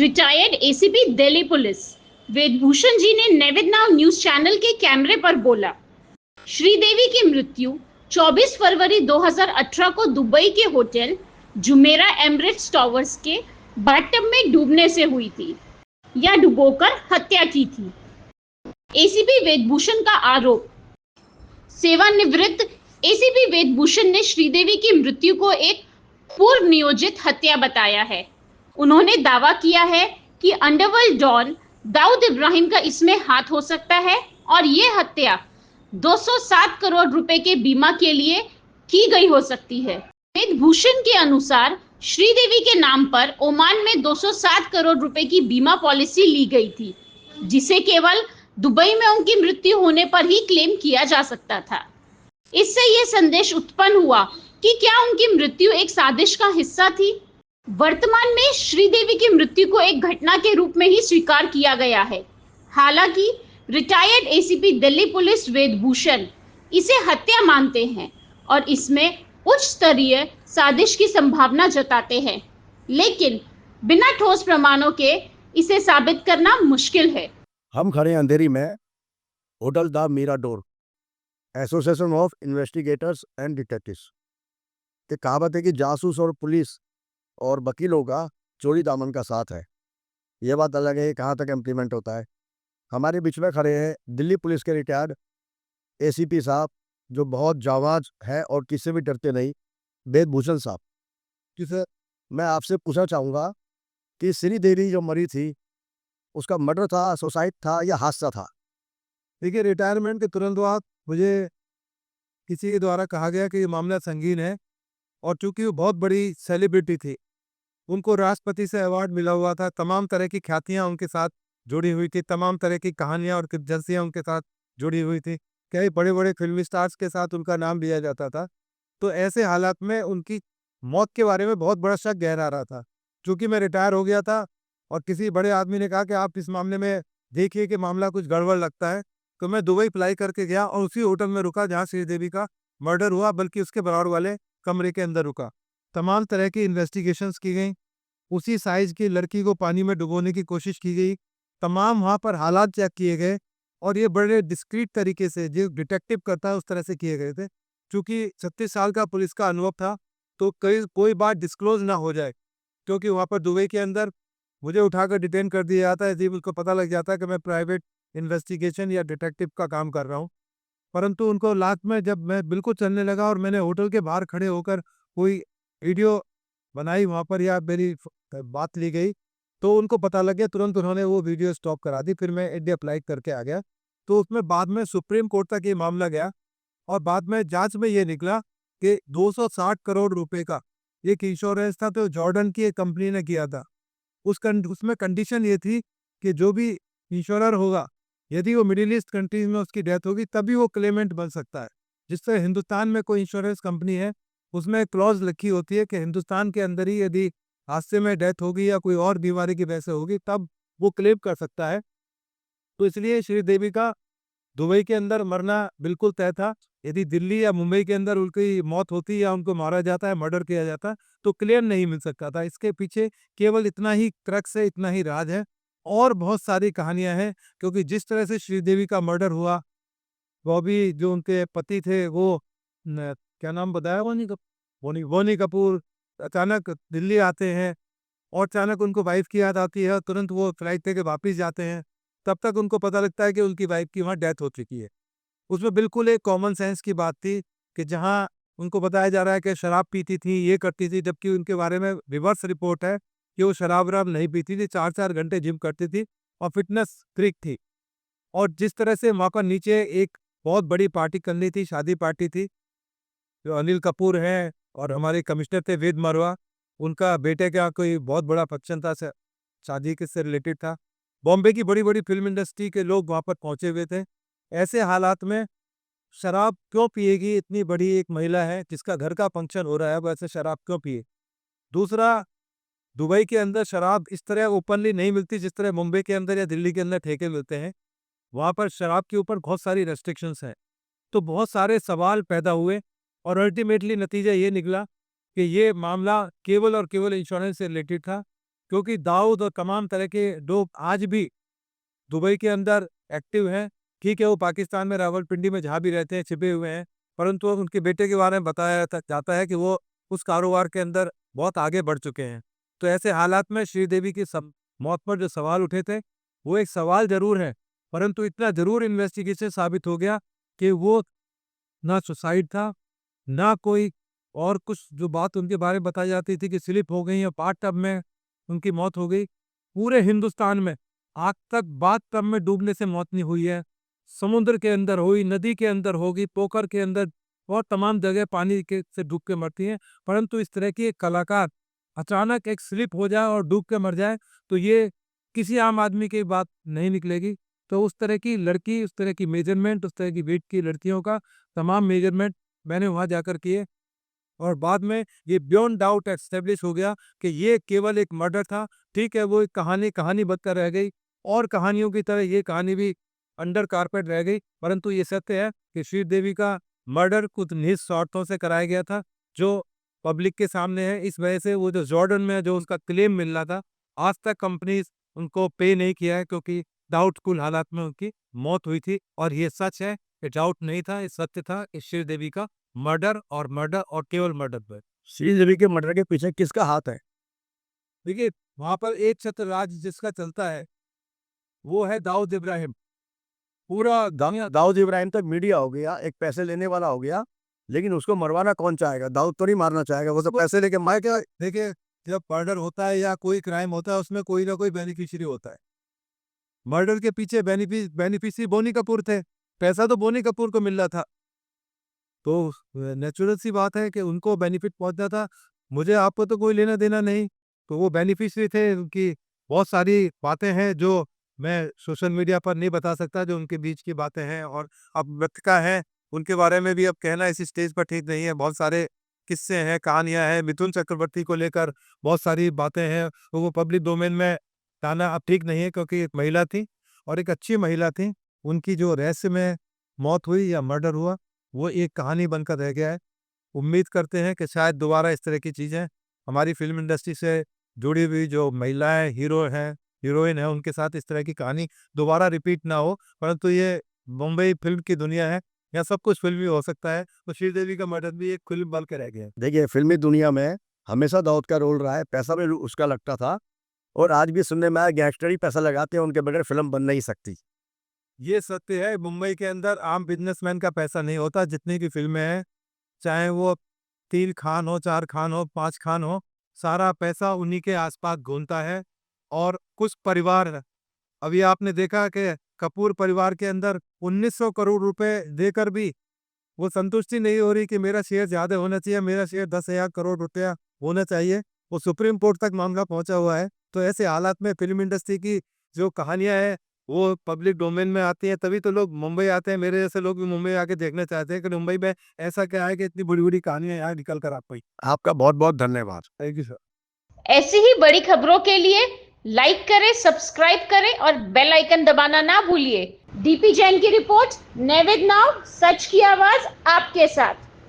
Retired ACP Delhi police वेदभूषण जी ने नेविद now news channel के कैमरे पर बोला, श्रीदेवी की मृत्यु 24 फरवरी 2018 को दुबई के होटल जुमेरा एमिरेट्स टावर्स के बाथटब में डूबने से हुई थी या डुबोकर हत्या की थी। एसीपी वेदभूषण का आरोप। सेवानिवृत्त एसीपी वेदभूषण ने श्रीदेवी की मृत्यु को एक पूर्व नियोजित हत्या बताया है। उन्होंने दावा किया है कि अंडरवर्ल्ड डॉन दाऊद इब्राहिम का इसमें हाथ हो सकता है और ये हत्या 207 करोड़ रुपए के बीमा के लिए की गई हो सकती है। वेदभूषण के अनुसार श्रीदेवी के नाम पर ओमान में 207 करोड़ रुपए की बीमा पॉलिसी ली गई थी, जिसे केवल दुबई में उनकी मृत्यु होने पर ही क्लेम किया जा सकता था। इससे यह संदेश उत्पन्न हुआ कि क्या उनकी मृत्यु एक साजिश का हिस्सा थी। वर्तमान में श्रीदेवी की मृत्यु को एक घटना के रूप में ही स्वीकार किया गया है। हालांकि रिटायर्ड एसीपी दिल्ली पुलिस वेदभूषण इसे हत्या मानते हैं और इसमें उच्च स्तरीय साजिश की संभावना जताते हैं, लेकिन बिना ठोस प्रमाणों के इसे साबित करना मुश्किल है। हम खड़े अंधेरी में hotel the Mirador, association of investigators and detectives की कहावत है कि जासूस और पुलिस और वकीलों का चोरी दामन का साथ है। ये बात अलग है कहाँ तक इम्प्लीमेंट होता है। हमारे बीच में खड़े हैं दिल्ली पुलिस के रिटायर्ड एसीपी साहब, जो बहुत जाबाज है और किसी भी डरते नहीं, वेदभूषण साहब। जिसे मैं आपसे पूछना चाहूँगा कि श्रीदेवी जो मरी थी उसका मर्डर था, सुसाइड था या हादसा था? देखिए, रिटायरमेंट के तुरंत बाद मुझे किसी के द्वारा कहा गया कि ये मामला संगीन है, और चूंकि वो बहुत बड़ी सेलिब्रिटी थी, उनको राष्ट्रपति से अवार्ड मिला हुआ था, तमाम तरह की ख्यातियां उनके साथ जुड़ी हुई थी, तमाम तरह की कहानियां और दिलचस्पियां उनके साथ जुड़ी हुई थी, कई बड़े बड़े फिल्मी स्टार्स के साथ उनका नाम लिया जाता था। तो ऐसे हालात में उनकी मौत के बारे में बहुत बड़ा शक गहरा रहा था। चूंकि मैं रिटायर हो गया था और किसी बड़े आदमी ने कहा कि आप इस मामले में देखिए कि मामला कुछ गड़बड़ लगता है, तो मैं दुबई फ्लाई करके गया और उसी होटल में रुका जहाँ श्रीदेवी का मर्डर हुआ, बल्कि उसके बराबर वाले कमरे के अंदर रुका। तमाम तरह की इन्वेस्टिगेशंस की गई, उसी साइज की लड़की को पानी में डुबोने की कोशिश की गई, तमाम वहाँ पर हालात चेक किए गए, और ये बड़े डिस्क्रीट तरीके से, जो डिटेक्टिव करता है उस तरह से किए गए थे। चूंकि 36 साल का पुलिस का अनुभव था, तो कोई बात डिस्क्लोज ना हो जाए, क्योंकि वहाँ पर दुबई के अंदर मुझे उठाकर डिटेन कर दिया जाता है यदि उनको पता लग जाता है कि मैं प्राइवेट इन्वेस्टिगेशन या डिटेक्टिव का काम कर रहा हूँ। परंतु उनको लास्ट में जब मैं बिल्कुल चलने लगा और मैंने होटल के बाहर खड़े होकर कोई वीडियो बनाई वहाँ पर या मेरी बात ली गई, तो उनको पता लग गया, तुरंत उन्होंने वो वीडियो स्टॉप करा दी। फिर मैं इंडिया अप्लाई करके आ गया। तो उसमें बाद में सुप्रीम कोर्ट तक ये मामला गया, और बाद में जांच में ये निकला कि 260 करोड़ रुपए का एक इंश्योरेंस था, तो जॉर्डन की एक कंपनी ने किया था। उसमें कंडीशन ये थी कि जो भी इंश्योरर होगा, यदि वो मिडिल ईस्ट कंट्रीज में उसकी डेथ होगी तभी वो क्लेमेंट बन सकता है। जिससे हिंदुस्तान में कोई इंश्योरेंस कंपनी है, उसमें क्लॉज लिखी होती है कि हिंदुस्तान के अंदर ही यदि हादसे में डेथ होगी या कोई और बीमारी की वजह से होगी, तब वो क्लेम कर सकता है। तो इसलिए श्रीदेवी का दुबई के अंदर मरना बिल्कुल तय था। यदि दिल्ली या मुंबई के अंदर उनकी मौत होती या उनको मारा जाता है, मर्डर किया जाता, तो क्लेम नहीं मिल सकता था। इसके पीछे केवल इतना ही क्रक्स है, इतना ही राज है, और बहुत सारी कहानियां हैं। क्योंकि जिस तरह से श्रीदेवी का मर्डर हुआ, वो भी जो उनके पति थे, वो क्या नाम बताया, बोनी कपूर अचानक दिल्ली आते हैं, और अचानक उनको वाइफ की याद आती है, और तुरंत वो फ्लाइट लेके वापिस जाते हैं। तब तक उनको पता लगता है कि उनकी वाइफ की वहाँ डेथ हो चुकी है। उसमें बिल्कुल एक कॉमन सेंस की बात थी कि जहाँ उनको बताया जा रहा है कि शराब पीती थी, ये करती थी, जबकि उनके बारे में रिवर्स रिपोर्ट है कि वो शराब वराब नहीं पीती थी, 4-4 घंटे जिम करती थी और फिटनेस फ्रीक थी। और जिस तरह से वहाँ पर नीचे एक बहुत बड़ी पार्टी करनी थी, शादी पार्टी थी, जो अनिल कपूर हैं और हमारे कमिश्नर थे वेद मरवा, उनका बेटे का कोई बहुत बड़ा फंक्शन था, शादी के से रिलेटेड था। बॉम्बे की बड़ी बड़ी फिल्म इंडस्ट्री के लोग वहाँ पर पहुंचे हुए थे। ऐसे हालात में शराब क्यों पिएगी? इतनी बड़ी एक महिला है जिसका घर का फंक्शन हो रहा है, वैसे शराब क्यों पिए? दूसरा, दुबई के अंदर शराब इस तरह ओपनली नहीं मिलती जिस तरह मुंबई के अंदर या दिल्ली के अंदर ठेके मिलते हैं। वहाँ पर शराब के ऊपर बहुत सारी रेस्ट्रिक्शंस हैं। तो बहुत सारे सवाल पैदा हुए, और अल्टीमेटली नतीजा ये निकला कि ये मामला केवल और केवल इंश्योरेंस से रिलेटेड था। क्योंकि दाऊद और तमाम तरह के लोग आज भी दुबई के अंदर एक्टिव हैं। ठीक है, वो पाकिस्तान में रावलपिंडी में जहाँ भी रहते हैं छिपे हुए हैं, परंतु उनके बेटे के बारे में बताया जाता है कि वो उस कारोबार के अंदर बहुत आगे बढ़ चुके हैं। तो ऐसे हालात में श्रीदेवी की मौत पर जो सवाल उठे थे, वो एक सवाल जरूर है, परंतु इतना जरूर इन्वेस्टिगेशन साबित हो गया कि वो ना सुसाइड था, ना कोई और कुछ जो बात उनके बारे में बताई जाती थी कि स्लिप हो गई या बाथ टब में उनकी मौत हो गई। पूरे हिंदुस्तान में आज तक बाथ टब में डूबने से मौत नहीं हुई है। समुद्र के अंदर हुई, नदी के अंदर होगी, पोखर के अंदर और तमाम जगह पानी के से डूब के मरती हैं। परंतु इस तरह की एक कलाकार अचानक एक स्लिप हो जाए और डूब के मर जाए, तो ये किसी आम आदमी की बात नहीं निकलेगी। तो उस तरह की लड़की, उस तरह की मेजरमेंट, उस तरह की वेट की लड़कियों का तमाम मेजरमेंट मैंने वहाँ जाकर किए, और बाद में ये बियॉन्ड डाउट एस्टेब्लिश हो गया कि ये केवल एक मर्डर था। ठीक है, वो एक कहानी बनकर रह गई, और कहानियों की तरह ये कहानी भी अंडर कारपेट रह गई, परंतु ये सत्य है कि श्रीदेवी का मर्डर कुछ निहित स्वार्थों से कराया गया था, जो पब्लिक के सामने है। इस वजह से वो जो जॉर्डन में जो उसका क्लेम मिल रहा था, आज तक कंपनीज उनको पे नहीं किया है, क्योंकि डाउटफुल हालात में उनकी मौत हुई थी। और ये सच है, ये डाउट नहीं था, ये सत्य था कि श्रीदेवी का मर्डर और केवल मर्डर पर। श्रीदेवी के मर्डर के पीछे किसका हाथ है? देखिए, वहां पर एक छत्र राज जिसका चलता है, वो है दाऊद इब्राहिम। पूरा दाऊद इब्राहिम तक मीडिया हो गया, एक पैसे लेने वाला हो गया, लेकिन उसको मरवाना कौन चाहेगा? दाऊद तो नहीं मारना चाहेगा, वो तो पैसे लेके मार के। देखिए, जब मर्डर होता है या कोई क्राइम होता है, उसमें कोई ना कोई बेनिफिशियरी होता है। मर्डर के पीछे बेनिफिशियरी बोनी कपूर थे, पैसा तो बोनी कपूर को मिल रहा था, तो नेचुरल सी बात है कि उनको बेनिफिट पहुंचना था। मुझे आपको तो कोई लेना देना नहीं, तो वो बेनिफिशियरी थे। उनकी बहुत सारी बातें हैं जो मैं सोशल मीडिया पर नहीं बता सकता, जो उनके बीच की बातें हैं, और अब मृतका है, उनके बारे में भी अब कहना इस स्टेज पर ठीक नहीं है। बहुत सारे किस्से हैं, कहानियां हैं, मिथुन चक्रवर्ती को लेकर बहुत सारी बातें हैं, तो वो पब्लिक डोमेन में लाना अब ठीक नहीं है, क्योंकि एक महिला थी और एक अच्छी महिला थी। उनकी जो रहस्य में मौत हुई या मर्डर हुआ, वो एक कहानी बनकर रह गया है। उम्मीद करते हैं कि शायद दोबारा इस तरह की चीज़ें हमारी फिल्म इंडस्ट्री से जुड़ी हुई जो महिलाएं हीरोइन है, उनके साथ इस तरह की कहानी दोबारा रिपीट ना हो। परंतु ये मुंबई फिल्म की दुनिया है, यहाँ सब कुछ फिल्मी हो सकता है, तो श्रीदेवी का मर्डर भी एक फिल्म बन के रह गया है। देखिए, फिल्मी दुनिया में हमेशा दाऊद का रोल रहा है, पैसा भी उसका लगता था, और आज भी सुनने में आया गैंगस्टर ही पैसा लगाते हैं, उनके बगैर फिल्म बन नहीं सकती। ये सत्य है, मुंबई के अंदर आम बिजनेसमैन का पैसा नहीं होता। जितनी भी फिल्में हैं, चाहे वो 3 खान हो, 4 खान हो, 5 खान हो, सारा पैसा उन्हीं के आसपास घूमता है। और कुछ परिवार है, अभी आपने देखा कि कपूर परिवार के अंदर 1900 करोड़ रुपए देकर भी वो संतुष्टि नहीं हो रही कि मेरा शेयर ज्यादा होना चाहिए, मेरा शेयर 10,000 करोड़ रुपया होना चाहिए। वो सुप्रीम कोर्ट तक मामला पहुंचा हुआ है। तो ऐसे हालात में फिल्म इंडस्ट्री की जो कहानियां हैं, वो पब्लिक डोमेन में आती हैं, तभी तो लोग मुंबई आते हैं। मेरे जैसे लोग भी मुंबई आके देखना चाहते हैं कि मुंबई में ऐसा क्या है कि इतनी बड़ी बड़ी कहानियां यहाँ निकल कर आ पाई। आपका बहुत बहुत धन्यवाद। Thank you sir. ऐसी ही बड़ी खबरों के लिए लाइक करें, सब्सक्राइब करें और बेल आइकन दबाना ना भूलिए। डीपी जैन की रिपोर्ट, नेविद नाउ, सच की आवाज आपके साथ।